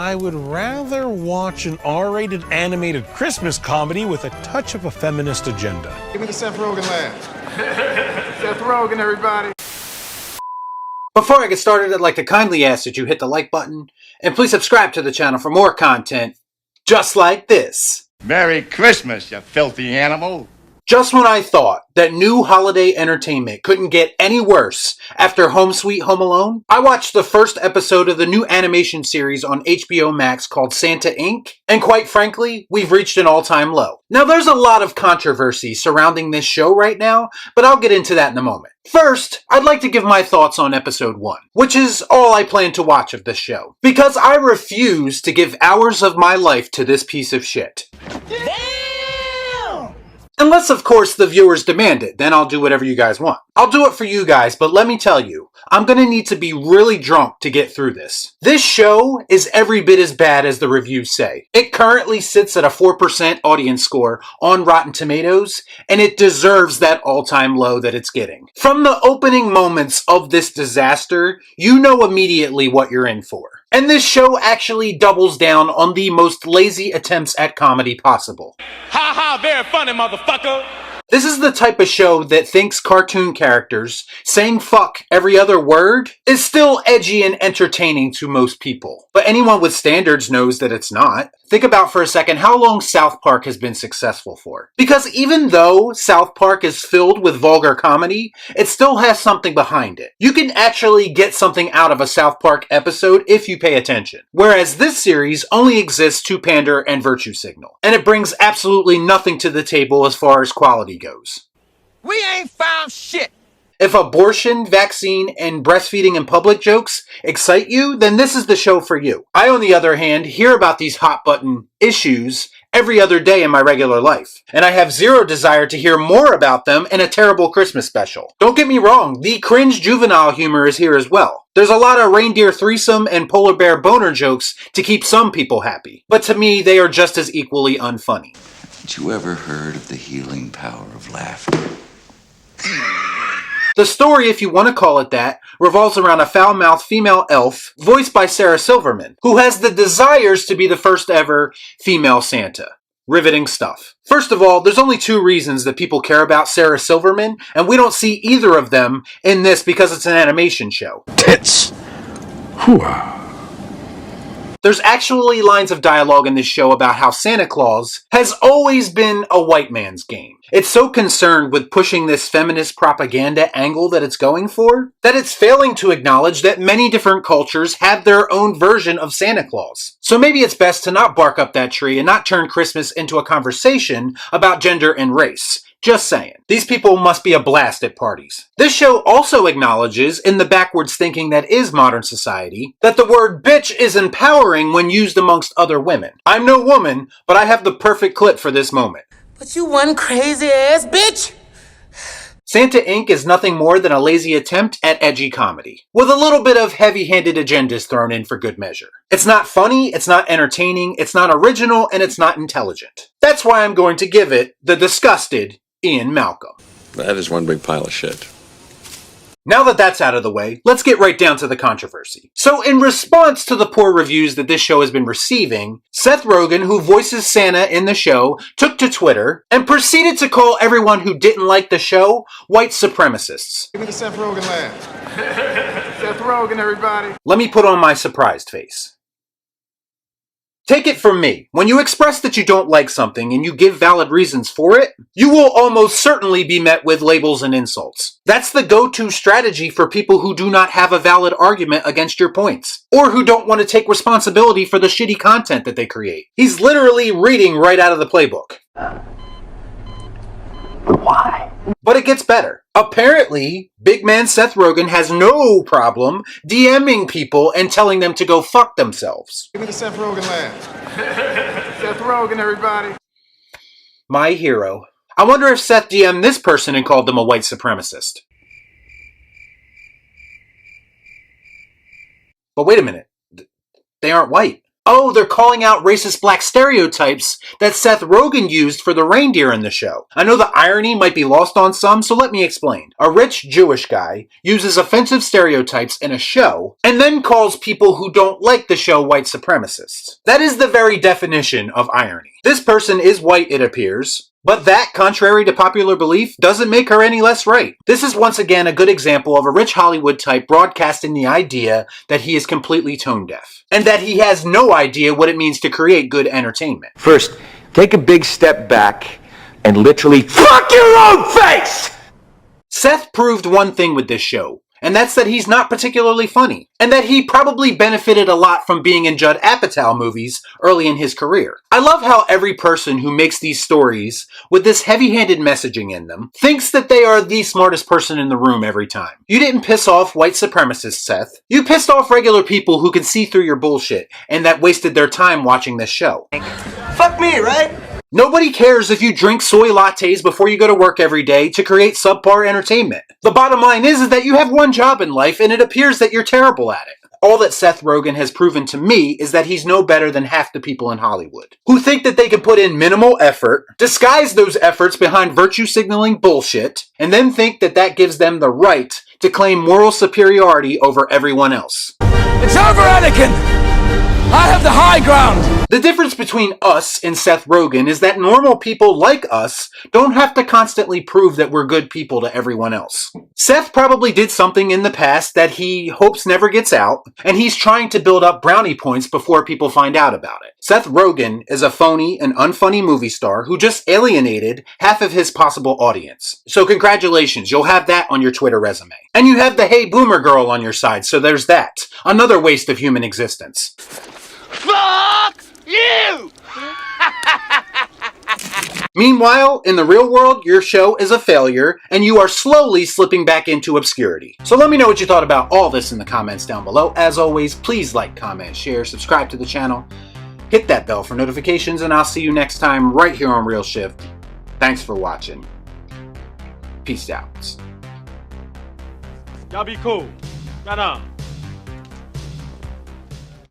I would rather watch an R-rated animated Christmas comedy with a touch of a feminist agenda. Give me the Seth Rogen laugh. Seth Rogen, everybody. Before I get started, I'd like to kindly ask that you hit the like button, and please subscribe to the channel for more content just like this. Merry Christmas, you filthy animal. Just when I thought that new holiday entertainment couldn't get any worse after Home Sweet Home Alone, I watched the first episode of the new animation series on HBO Max called Santa Inc., and quite frankly, we've reached an all-time low. Now, there's a lot of controversy surrounding this show right now, but I'll get into that in a moment. First, I'd like to give my thoughts on episode 1, which is all I plan to watch of this show, because I refuse to give hours of my life to this piece of shit. Unless, of course, the viewers demand it, then I'll do whatever you guys want. I'll do it for you guys, but let me tell you, I'm gonna need to be really drunk to get through this. This show is every bit as bad as the reviews say. It currently sits at a 4% audience score on Rotten Tomatoes, and it deserves that all-time low that it's getting. From the opening moments of this disaster, you know immediately what you're in for. And this show actually doubles down on the most lazy attempts at comedy possible. Ha ha, very funny, motherfucker. This is the type of show that thinks cartoon characters saying fuck every other word is still edgy and entertaining to most people. But anyone with standards knows that it's not. Think about for a second how long South Park has been successful for. Because even though South Park is filled with vulgar comedy, it still has something behind it. You can actually get something out of a South Park episode if you pay attention. Whereas this series only exists to pander and virtue signal. And it brings absolutely nothing to the table as far as quality goes. We ain't found shit. If abortion, vaccine, and breastfeeding in public jokes excite you, then this is the show for you. I, on the other hand, hear about these hot-button issues every other day in my regular life, and I have zero desire to hear more about them in a terrible Christmas special. Don't get me wrong, the cringe juvenile humor is here as well. There's a lot of reindeer threesome and polar bear boner jokes to keep some people happy, but to me, they are just as equally unfunny. Haven't you ever heard of the healing power of laughter? The story, if you want to call it that, revolves around a foul-mouthed female elf, voiced by Sarah Silverman, who has the desires to be the first ever female Santa. Riveting stuff. First of all, there's only 2 reasons that people care about Sarah Silverman, and we don't see either of them in this because it's an animation show. Tits. Hooah. There's actually lines of dialogue in this show about how Santa Claus has always been a white man's game. It's so concerned with pushing this feminist propaganda angle that it's going for, that it's failing to acknowledge that many different cultures have their own version of Santa Claus. So maybe it's best to not bark up that tree and not turn Christmas into a conversation about gender and race. Just saying. These people must be a blast at parties. This show also acknowledges, in the backwards thinking that is modern society, that the word bitch is empowering when used amongst other women. I'm no woman, but I have the perfect clip for this moment. But you one crazy ass bitch! Santa Inc. is nothing more than a lazy attempt at edgy comedy, with a little bit of heavy-handed agendas thrown in for good measure. It's not funny, it's not entertaining, it's not original, and it's not intelligent. That's why I'm going to give it the Disgusted Ian Malcolm. That is one big pile of shit. Now that that's out of the way, let's get right down to the controversy. So in response to the poor reviews that this show has been receiving, Seth Rogen, who voices Santa in the show, took to Twitter and proceeded to call everyone who didn't like the show white supremacists. Give me the Seth Rogen laugh. Seth Rogen, everybody. Let me put on my surprised face. Take it from me, when you express that you don't like something and you give valid reasons for it, you will almost certainly be met with labels and insults. That's the go-to strategy for people who do not have a valid argument against your points, or who don't want to take responsibility for the shitty content that they create. He's literally reading right out of the playbook. Why? But it gets better. Apparently, big man Seth Rogen has no problem DMing people and telling them to go fuck themselves. Give me the Seth Rogen laugh. Seth Rogen, everybody. My hero. I wonder if Seth DM'd this person and called them a white supremacist. But wait a minute. They aren't white. Oh, they're calling out racist black stereotypes that Seth Rogen used for the reindeer in the show. I know the irony might be lost on some, so let me explain. A rich Jewish guy uses offensive stereotypes in a show and then calls people who don't like the show white supremacists. That is the very definition of irony. This person is white, it appears, but that, contrary to popular belief, doesn't make her any less right. This is once again a good example of a rich Hollywood type broadcasting the idea that he is completely tone deaf, and that he has no idea what it means to create good entertainment. First, take a big step back and literally fuck your own face! Seth proved one thing with this show, and that's that he's not particularly funny, and that he probably benefited a lot from being in Judd Apatow movies early in his career. I love how every person who makes these stories with this heavy-handed messaging in them thinks that they are the smartest person in the room every time. You didn't piss off white supremacists, Seth. You pissed off regular people who can see through your bullshit and that wasted their time watching this show. Fuck me, right? Nobody cares if you drink soy lattes before you go to work every day to create subpar entertainment. The bottom line is that you have one job in life and it appears that you're terrible at it. All that Seth Rogen has proven to me is that he's no better than half the people in Hollywood, who think that they can put in minimal effort, disguise those efforts behind virtue signaling bullshit, and then think that that gives them the right to claim moral superiority over everyone else. It's over, Anakin! I have the high ground! The difference between us and Seth Rogen is that normal people like us don't have to constantly prove that we're good people to everyone else. Seth probably did something in the past that he hopes never gets out, and he's trying to build up brownie points before people find out about it. Seth Rogen is a phony and unfunny movie star who just alienated half of his possible audience. So congratulations, you'll have that on your Twitter resume. And you have the Hey Boomer Girl on your side, so there's that. Another waste of human existence. Fuck you! Meanwhile, in the real world, your show is a failure, and you are slowly slipping back into obscurity. So let me know what you thought about all this in the comments down below. As always, please like, comment, share, subscribe to the channel, hit that bell for notifications, and I'll see you next time right here on Real Shift. Thanks for watching. Peace out. Y'all be cool. Shut up.